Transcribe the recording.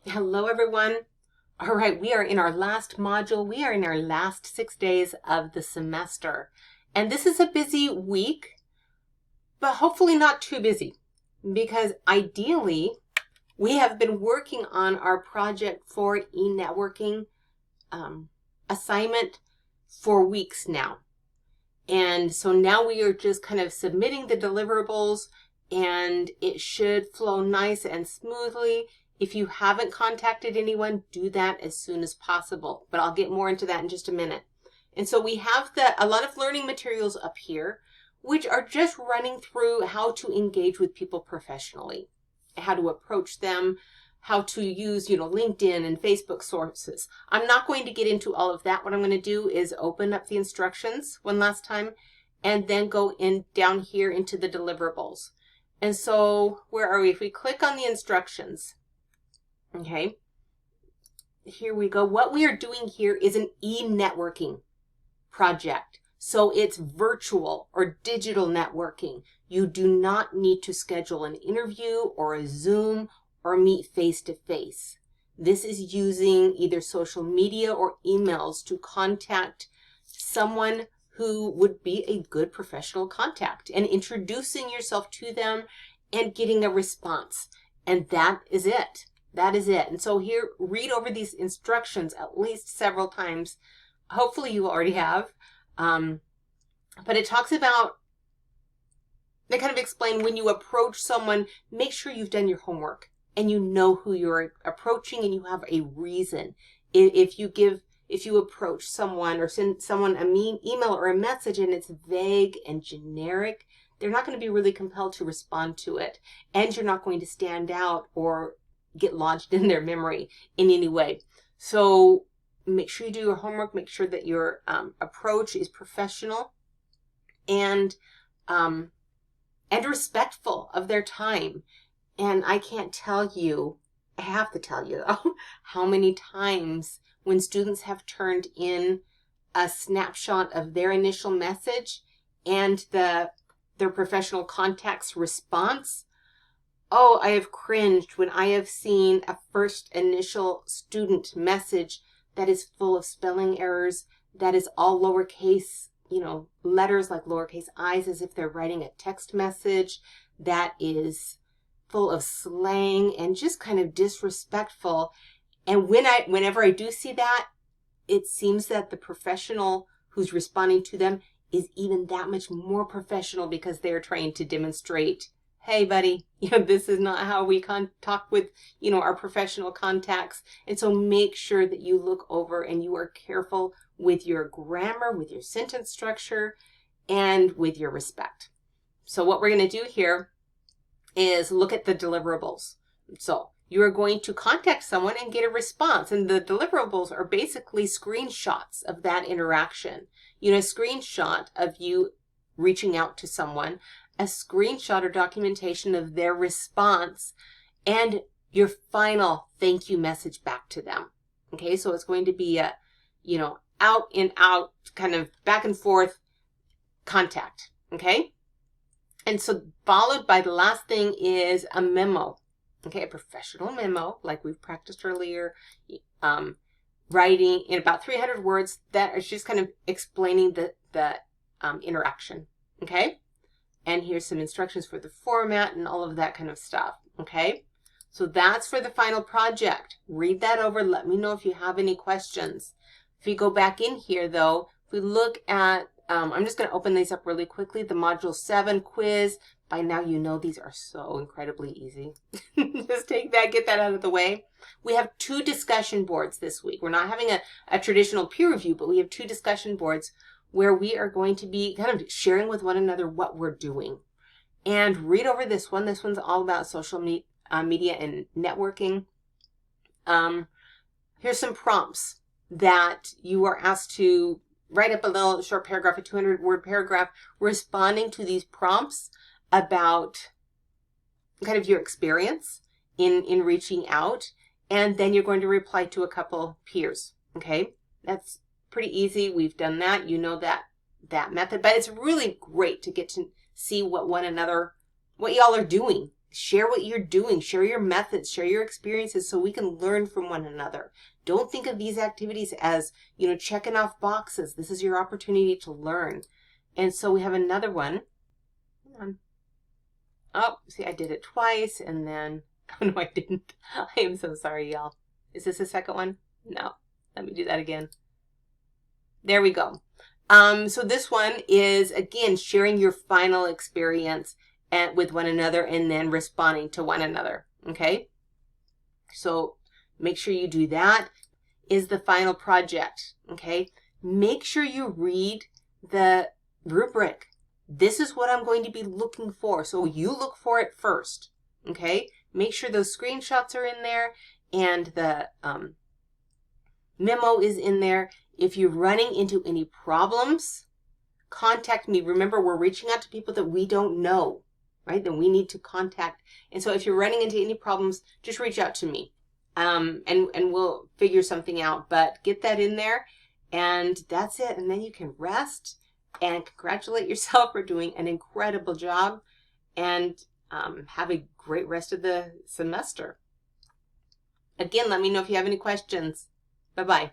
Hello, everyone. All right, we are in our last module. We are in our last 6 days of the semester. And this is a busy week, but hopefully not too busy, because ideally, we have been working on our project for e-networking assignment for weeks now. And so now we are just kind of submitting the deliverables, and it should flow nice and smoothly. If you haven't contacted anyone, do that as soon as possible. But I'll get more into that in just a minute. And so we have a lot of learning materials up here, which are just running through how to engage with people professionally, how to approach them, how to use, LinkedIn and Facebook sources. I'm not going to get into all of that. What I'm going to do is open up the instructions one last time and then go in down here into the deliverables. And so where are we? If we click on the instructions, okay, here we go. What we are doing here is an e-networking project. So it's virtual or digital networking. You do not need to schedule an interview or a Zoom or meet face-to-face. This is using either social media or emails to contact someone who would be a good professional contact and introducing yourself to them and getting a response. And that is it. That is it. And so here, read over these instructions at least several times. Hopefully you already have. But it talks about, they kind of explain when you approach someone, make sure you've done your homework and you know who you're approaching and you have a reason. If you approach someone or send someone a email or a message and it's vague and generic, they're not going to be really compelled to respond to it. And you're not going to stand out or get lodged in their memory in any way. So make sure you do your homework, make sure that your approach is professional and respectful of their time. And I can't tell you, I have to tell you though, how many times when students have turned in a snapshot of their initial message and their professional contact's response. Oh, I have cringed when I have seen a first initial student message that is full of spelling errors, that is all lowercase, letters like lowercase i's as if they're writing a text message, that is full of slang and just kind of disrespectful. And whenever I do see that, it seems that the professional who's responding to them is even that much more professional because they're trying to demonstrate, hey, buddy, this is not how we talk with, our professional contacts. And so make sure that you look over and you are careful with your grammar, with your sentence structure, and with your respect. So what we're going to do here is look at the deliverables. So you are going to contact someone and get a response. And the deliverables are basically screenshots of that interaction. A screenshot of you reaching out to someone, a screenshot or documentation of their response, and your final thank you message back to them. Okay, so it's going to be a, out and out, kind of back and forth contact. Okay, and so followed by the last thing is a memo. Okay, a professional memo, like we've practiced earlier, writing in about 300 words that is just kind of explaining the interaction. Okay. And here's some instructions for the format and all of that kind of stuff, okay? So that's for the final project. Read that over. Let me know if you have any questions. If you go back in here, though, if we look at, I'm just going to open these up really quickly. The Module 7 quiz. By now, you know these are so incredibly easy. Just take that, get that out of the way. We have 2 discussion boards this week. We're not having a traditional peer review, but we have 2 discussion boards where we are going to be kind of sharing with one another what we're doing. And read over this one. This one's all about social media and networking. Here's some prompts that you are asked to write up a little short paragraph, a 200-word paragraph, responding to these prompts about kind of your experience in reaching out. And then you're going to reply to a couple peers. Okay, that's pretty easy. We've done that. You know that method, but it's really great to get to see what y'all are doing Share what you're doing, share your methods, share your experiences so we can learn from one another. Don't think of these activities as, checking off boxes. This is your opportunity to learn. And so we have another one. Hang on. Oh, see, I did it twice and then, oh no, I didn't. I am so sorry, y'all. Is this the second one? No. Let me do that again. There we go. So this one is, again, sharing your final experience with one another and then responding to one another, okay? So make sure you do that. Is the final project, okay? Make sure you read the rubric. This is what I'm going to be looking for. So you look for it first, okay? Make sure those screenshots are in there and the memo is in there. If you're running into any problems, contact me. Remember, we're reaching out to people that we don't know, right? That we need to contact. And so if you're running into any problems, just reach out to me. And we'll figure something out. But get that in there, and that's it. And then you can rest and congratulate yourself for doing an incredible job, and have a great rest of the semester. Again, let me know if you have any questions. Bye-bye.